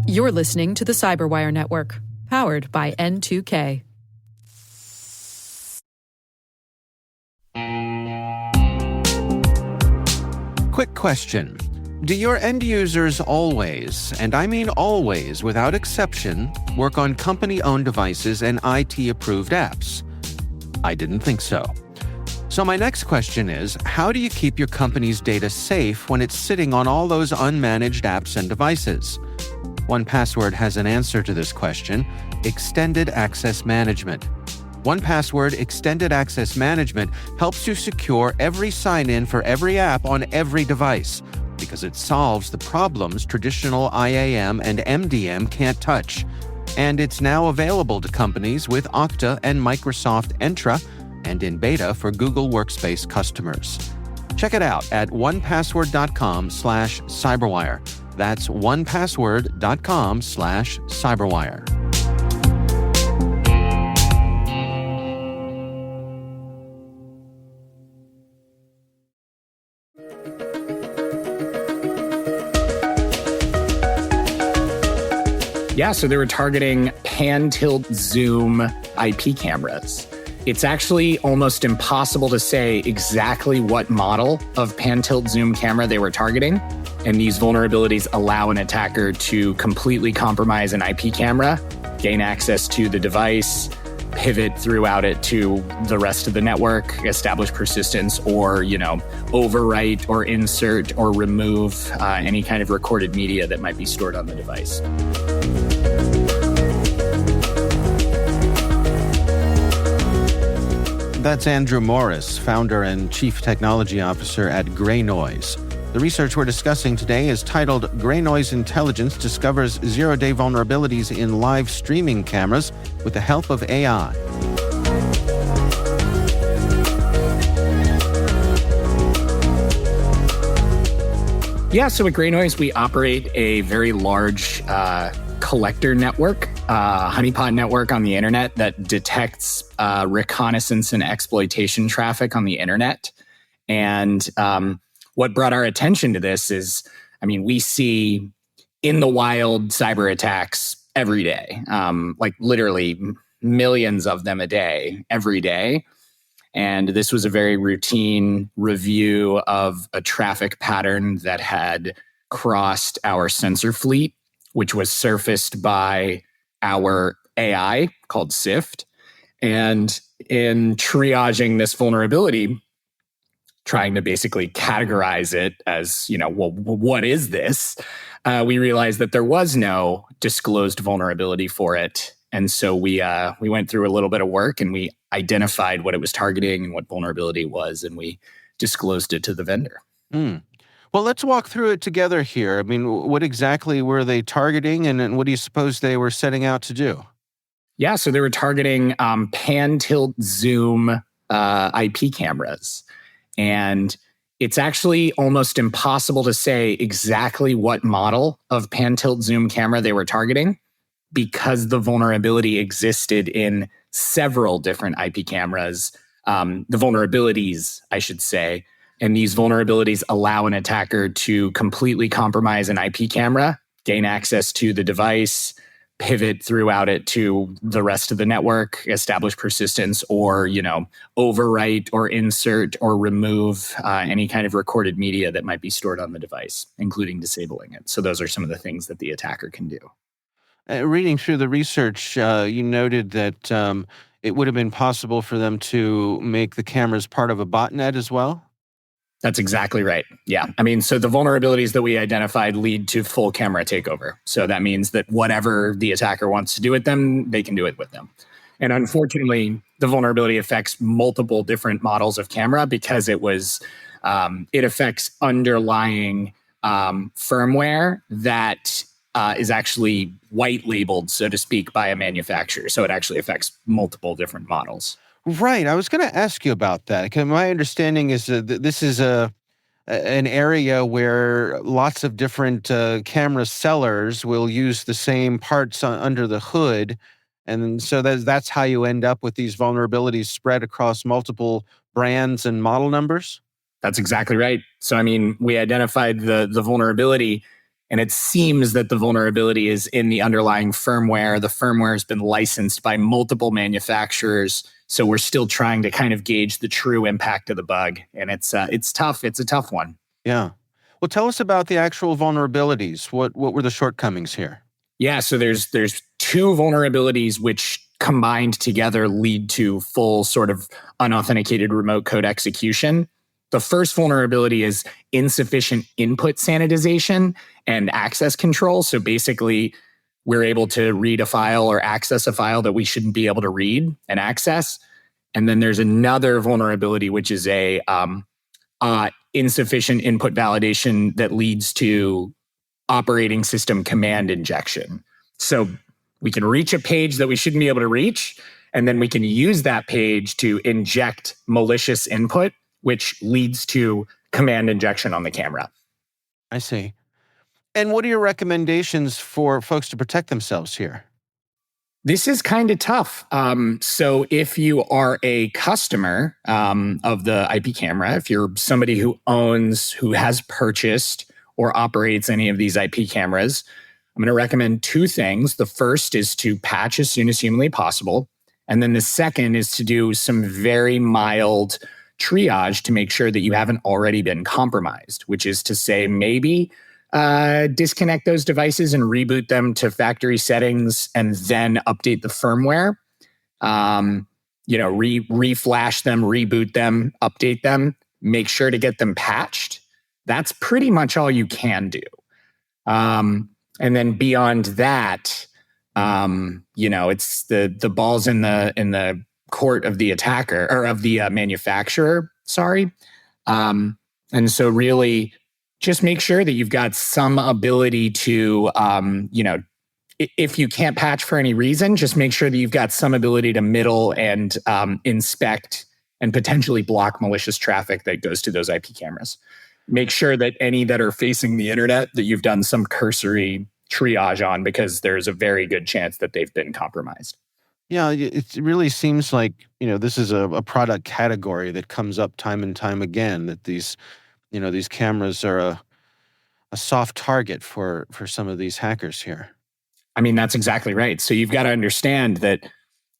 You're listening to the Cyberwire Network, powered by N2K. Quick question. Do your end users always, and I mean always without exception, work on company-owned devices and IT-approved apps? I didn't think so. So my next question is, how do you keep your company's data safe when it's sitting on all those unmanaged apps and devices? 1Password has an answer to this question: Extended Access Management. 1Password Extended Access Management helps you secure every sign-in for every app on every device because it solves the problems traditional IAM and MDM can't touch. And it's now available to companies with Okta and Microsoft Entra and in beta for Google Workspace customers. Check it out at onepassword.com/cyberwire. That's onepassword.com/cyberwire. Yeah, so they were targeting pan-tilt-zoom IP cameras. It's actually almost impossible to say exactly what model of pan-tilt-zoom camera they were targeting. And these vulnerabilities allow an attacker to completely compromise an IP camera, gain access to the device, pivot throughout it to the rest of the network, establish persistence, or, overwrite or insert or remove any kind of recorded media that might be stored on the device. That's Andrew Morris, founder and chief technology officer at Grey Noise. The research we're discussing today is titled Grey Noise Intelligence Discovers Zero-Day Vulnerabilities in Live Streaming Cameras with the Help of AI. Yeah, so at Grey Noise, we operate a very large collector network, honeypot network on the internet that detects reconnaissance and exploitation traffic on the internet. And what brought our attention to this is, we see in the wild cyber attacks every day, like literally millions of them a day, every day. And this was a very routine review of a traffic pattern that had crossed our sensor fleet, which was surfaced by our AI called SIFT. And in triaging this vulnerability, trying to basically categorize it as, what is this? We realized that there was no disclosed vulnerability for it. And so we went through a little bit of work and we identified what it was targeting and what vulnerability was, and we disclosed it to the vendor. Well, let's walk through it together here. What exactly were they targeting, and what do you suppose they were setting out to do? Yeah, so they were targeting pan-tilt-zoom IP cameras. And it's actually almost impossible to say exactly what model of pan-tilt-zoom camera they were targeting because the vulnerability existed in several different IP cameras, the vulnerabilities, I should say. And these vulnerabilities allow an attacker to completely compromise an IP camera, gain access to the device, pivot throughout it to the rest of the network, establish persistence, or, overwrite or insert or remove any kind of recorded media that might be stored on the device, including disabling it. So those are some of the things that the attacker can do. Reading through the research, you noted that it would have been possible for them to make the cameras part of a botnet as well? That's exactly right. Yeah. So the vulnerabilities that we identified lead to full camera takeover. So that means that whatever the attacker wants to do with them, they can do it with them. And unfortunately, the vulnerability affects multiple different models of camera because it affects underlying firmware that is actually white labeled, so to speak, by a manufacturer. So it actually affects multiple different models. Right. I was going to ask you about that. My understanding is that this is an area where lots of different camera sellers will use the same parts under the hood. And so that's how you end up with these vulnerabilities spread across multiple brands and model numbers? That's exactly right. So, we identified the vulnerability And it seems that the vulnerability is in the underlying firmware. The firmware has been licensed by multiple manufacturers. So we're still trying to kind of gauge the true impact of the bug. And it's tough. It's a tough one. Yeah. Well, tell us about the actual vulnerabilities. What were the shortcomings here? Yeah, so there's two vulnerabilities which combined together lead to full sort of unauthenticated remote code execution. The first vulnerability is insufficient input sanitization and access control. So basically, we're able to read a file or access a file that we shouldn't be able to read and access. And then there's another vulnerability, which is a insufficient input validation that leads to operating system command injection. So we can reach a page that we shouldn't be able to reach, and then we can use that page to inject malicious input, which leads to command injection on the camera. I see. And what are your recommendations for folks to protect themselves here? This is kind of tough. So if you are a customer of the IP camera, if you're somebody who has purchased or operates any of these IP cameras, I'm going to recommend two things. The first is to patch as soon as humanly possible. And then the second is to do some very mild triage to make sure that you haven't already been compromised, which is to say maybe disconnect those devices and reboot them to factory settings and then update the firmware. Reflash them, reboot them, update them, make sure to get them patched. That's pretty much all you can do. And then beyond that, it's the ball's in the court of the attacker or of the manufacturer. Sorry. And so really just make sure that you've got some ability to, if you can't patch for any reason, just make sure that you've got some ability to middle and inspect and potentially block malicious traffic that goes to those IP cameras. Make sure that any that are facing the internet that you've done some cursory triage on, because there's a very good chance that they've been compromised. Yeah, it really seems like, this is a product category that comes up time and time again, that these cameras are a soft target for some of these hackers here. I mean, that's exactly right. So you've got to understand that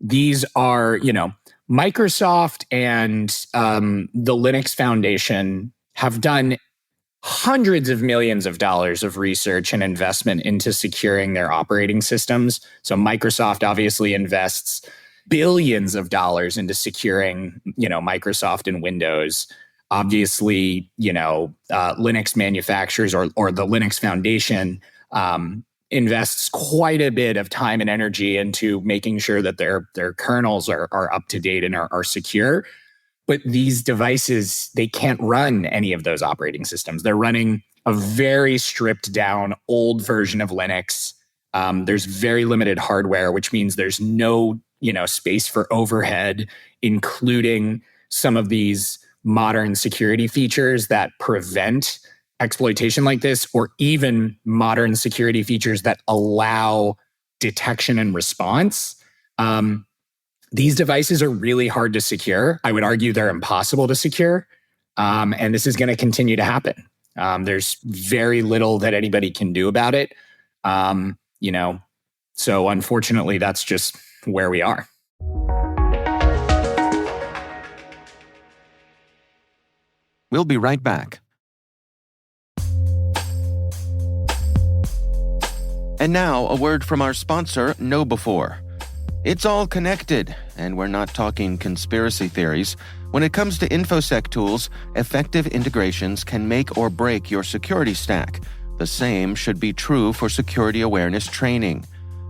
these are, Microsoft and the Linux Foundation have done hundreds of millions of dollars of research and investment into securing their operating systems. So Microsoft obviously invests billions of dollars into securing, Microsoft and Windows. Obviously, Linux manufacturers or the Linux Foundation invests quite a bit of time and energy into making sure that their kernels are up to date and are secure. But these devices, they can't run any of those operating systems. They're running a very stripped down old version of Linux. There's very limited hardware, which means there's no, space for overhead, including some of these modern security features that prevent exploitation like this, or even modern security features that allow detection and response. These devices are really hard to secure. I would argue they're impossible to secure. And this is going to continue to happen. There's very little that anybody can do about it. So unfortunately, that's just where we are. We'll be right back. And now, a word from our sponsor, KnowBe4. It's all connected, and we're not talking conspiracy theories. When it comes to InfoSec tools, effective integrations can make or break your security stack. The same should be true for security awareness training.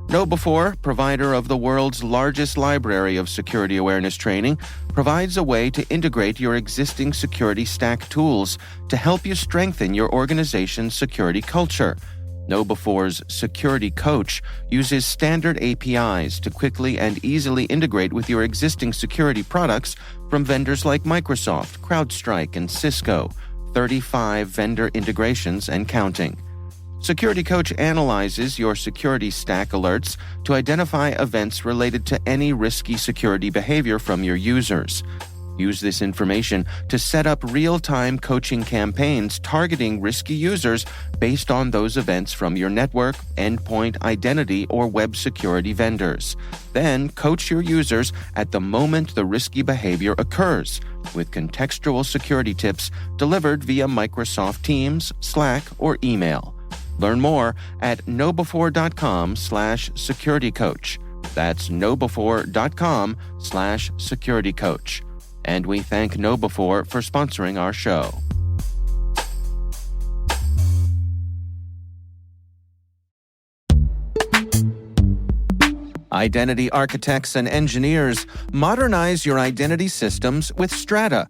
KnowBe4, provider of the world's largest library of security awareness training, provides a way to integrate your existing security stack tools to help you strengthen your organization's security culture. KnowBe4's Security Coach uses standard APIs to quickly and easily integrate with your existing security products from vendors like Microsoft, CrowdStrike, and Cisco, 35 vendor integrations and counting. Security Coach analyzes your security stack alerts to identify events related to any risky security behavior from your users. Use this information to set up real-time coaching campaigns targeting risky users based on those events from your network, endpoint, identity, or web security vendors. Then coach your users at the moment the risky behavior occurs, with contextual security tips delivered via Microsoft Teams, Slack, or email. Learn more at knowbefore.com/securitycoach. That's knowbefore.com/securitycoach. And we thank KnowBefore for sponsoring our show. Identity architects and engineers, modernize your identity systems with Strata.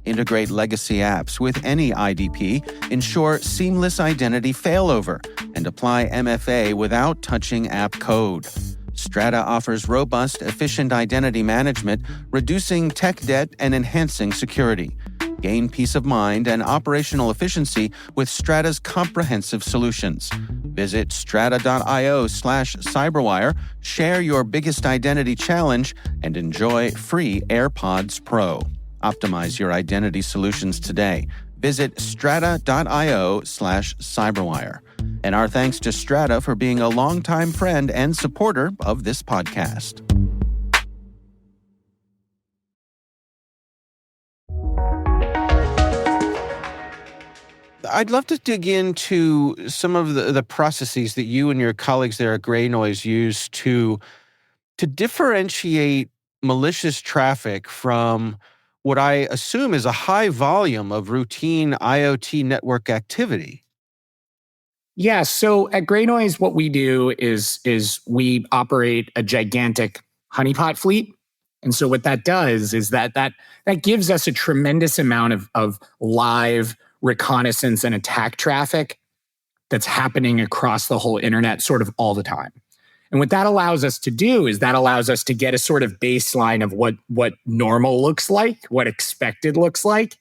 Integrate legacy apps with any IDP, ensure seamless identity failover, and apply MFA without touching app code. Strata offers robust, efficient identity management, reducing tech debt and enhancing security. Gain peace of mind and operational efficiency with Strata's comprehensive solutions. Visit strata.io/cyberwire, share your biggest identity challenge, and enjoy free AirPods Pro. Optimize your identity solutions today. Visit strata.io/cyberwire. And our thanks to Strata for being a longtime friend and supporter of this podcast. I'd love to dig into some of the processes that you and your colleagues there at Grey Noise use to differentiate malicious traffic from what I assume is a high volume of routine IoT network activity. Yeah, so at Grey Noise, what we do is we operate a gigantic honeypot fleet. And so what that does is that gives us a tremendous amount of live reconnaissance and attack traffic that's happening across the whole internet sort of all the time. And what that allows us to do is that allows us to get a sort of baseline of what normal looks like, what expected looks like.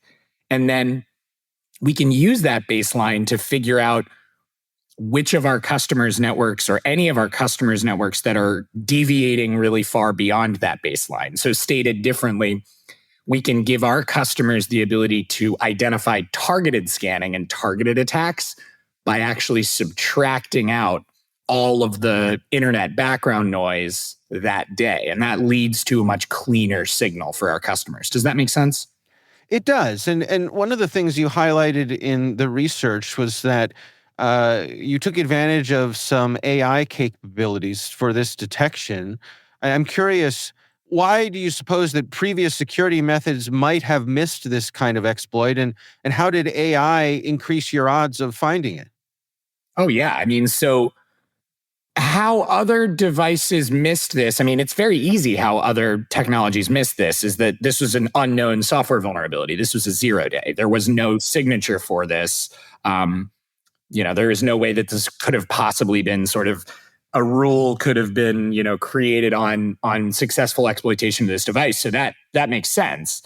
And then we can use that baseline to figure out which of our customers' networks or any of our customers' networks that are deviating really far beyond that baseline. So stated differently, we can give our customers the ability to identify targeted scanning and targeted attacks by actually subtracting out all of the internet background noise that day. And that leads to a much cleaner signal for our customers. Does that make sense? It does. And one of the things you highlighted in the research was that you took advantage of some AI capabilities for this detection. I'm curious, why do you suppose that previous security methods might have missed this kind of exploit, and how did AI increase your odds of finding it? Oh, yeah. I mean, so how other devices missed this, I mean, it's very easy how other technologies missed this, is that this was an unknown software vulnerability. This was a 0-day. There was no signature for this. There is no way that this could have possibly been sort of a rule could have been, created on successful exploitation of this device. So that makes sense.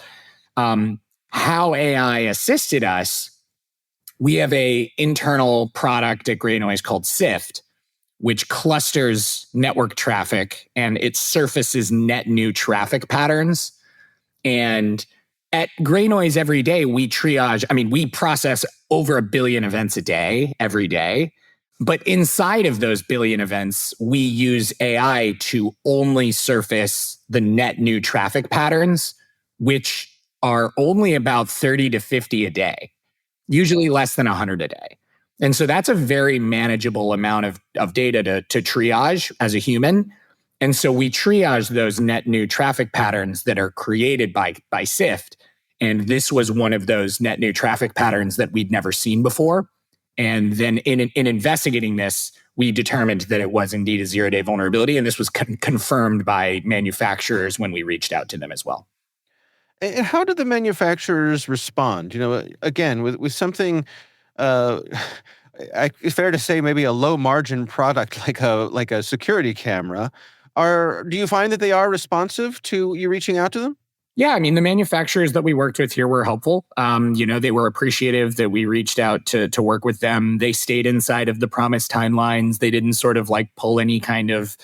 How AI assisted us, we have a internal product at Grey Noise called Sift, which clusters network traffic and it surfaces net new traffic patterns. And at Grey Noise every day, we process over 1 billion events a day, every day. But inside of those billion events, we use AI to only surface the net new traffic patterns, which are only about 30 to 50 a day, usually less than 100 a day. And so that's a very manageable amount of data to triage as a human. And so we triage those net new traffic patterns that are created by Sift. And this was one of those net new traffic patterns that we'd never seen before. And then in investigating this, we determined that it was indeed a 0-day vulnerability. And this was confirmed by manufacturers when we reached out to them as well. And how do the manufacturers respond? Again, with something, it's fair to say maybe a low margin product like a security camera. Do you find that they are responsive to you reaching out to them? Yeah, I mean, the manufacturers that we worked with here were helpful. They were appreciative that we reached out to work with them. They stayed inside of the promised timelines. They didn't sort of pull any kind of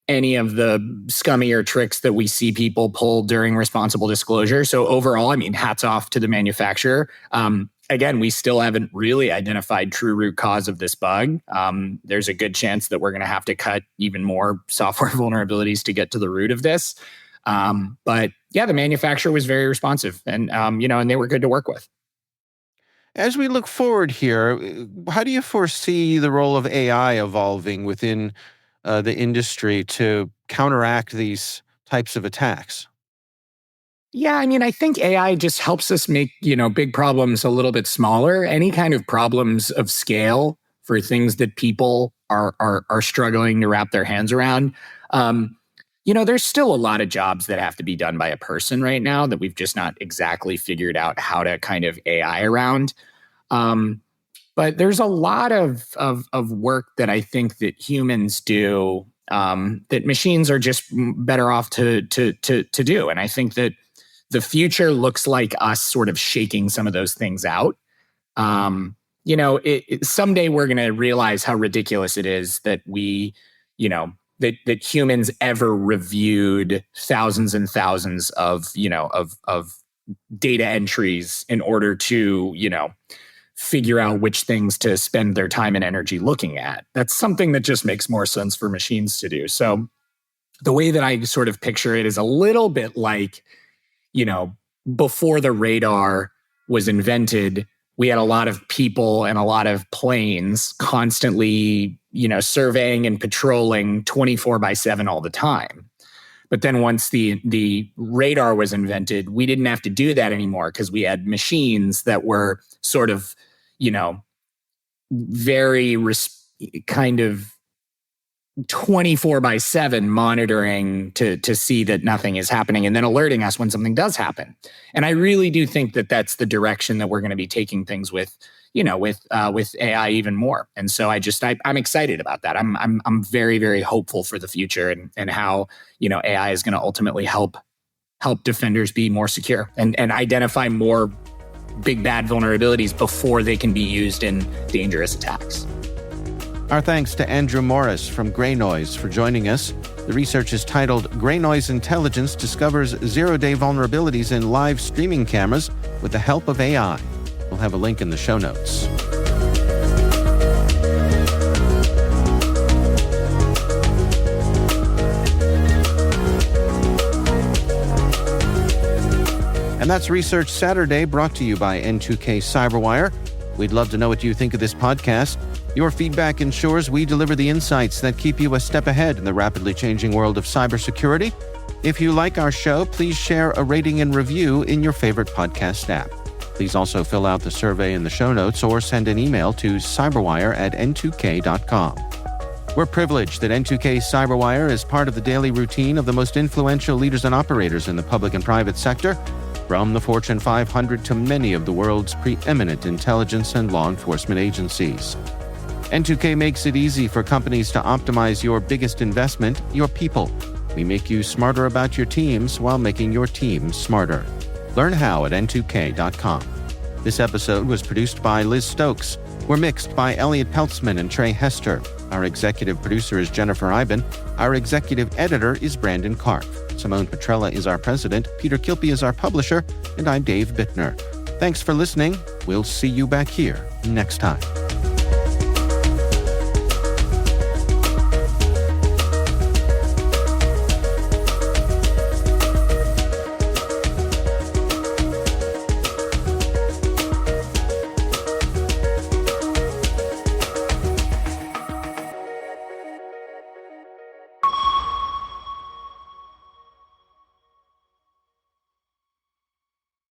any of the scummier tricks that we see people pull during responsible disclosure. So overall, I mean, hats off to the manufacturer. Again, we still haven't really identified true root cause of this bug. There's a good chance that we're going to have to cut even more software vulnerabilities to get to the root of this. But yeah, the manufacturer was very responsive, and and they were good to work with. As we look forward here, how do you foresee the role of AI evolving within the industry to counteract these types of attacks? Yeah, I mean, I think AI just helps us make, big problems a little bit smaller. Any kind of problems of scale for things that people are struggling to wrap their hands around. There's still a lot of jobs that have to be done by a person right now that we've just not exactly figured out how to kind of AI around. But there's a lot of work that I think that humans do that machines are just better off to do. And I think that the future looks like us sort of shaking some of those things out. Someday we're going to realize how ridiculous it is that we, that humans ever reviewed thousands and thousands of data entries in order to, figure out which things to spend their time and energy looking at. That's something that just makes more sense for machines to do. So the way that I sort of picture it is a little bit like, before the radar was invented, we had a lot of people and a lot of planes constantly, surveying and patrolling 24/7 all the time. But then once the radar was invented, we didn't have to do that anymore because we had machines that were sort of, very kind of 24/7 monitoring to see that nothing is happening and then alerting us when something does happen. And I really do think that that's the direction that we're going to be taking things with AI even more. And so I'm excited about that. I'm very, very hopeful for the future and how, AI is going to ultimately help defenders be more secure and identify more big bad vulnerabilities before they can be used in dangerous attacks. Our thanks to Andrew Morris from Grey Noise for joining us. The research is titled Grey Noise Intelligence Discovers Zero-Day Vulnerabilities in Live Streaming Cameras with the Help of AI. We'll have a link in the show notes. And that's Research Saturday, brought to you by N2K Cyberwire. We'd love to know what you think of this podcast. Your feedback ensures we deliver the insights that keep you a step ahead in the rapidly changing world of cybersecurity. If you like our show, please share a rating and review in your favorite podcast app. Please also fill out the survey in the show notes or send an email to cyberwire@n2k.com. We're privileged that N2K Cyberwire is part of the daily routine of the most influential leaders and operators in the public and private sector, from the Fortune 500 to many of the world's preeminent intelligence and law enforcement agencies. N2K makes it easy for companies to optimize your biggest investment, your people. We make you smarter about your teams while making your teams smarter. Learn how at n2k.com. This episode was produced by Liz Stokes. We're mixed by Elliot Peltzman and Trey Hester. Our executive producer is Jennifer Iben. Our executive editor is Brandon Karpf. Simone Petrella is our president. Peter Kilpie is our publisher. And I'm Dave Bittner. Thanks for listening. We'll see you back here next time.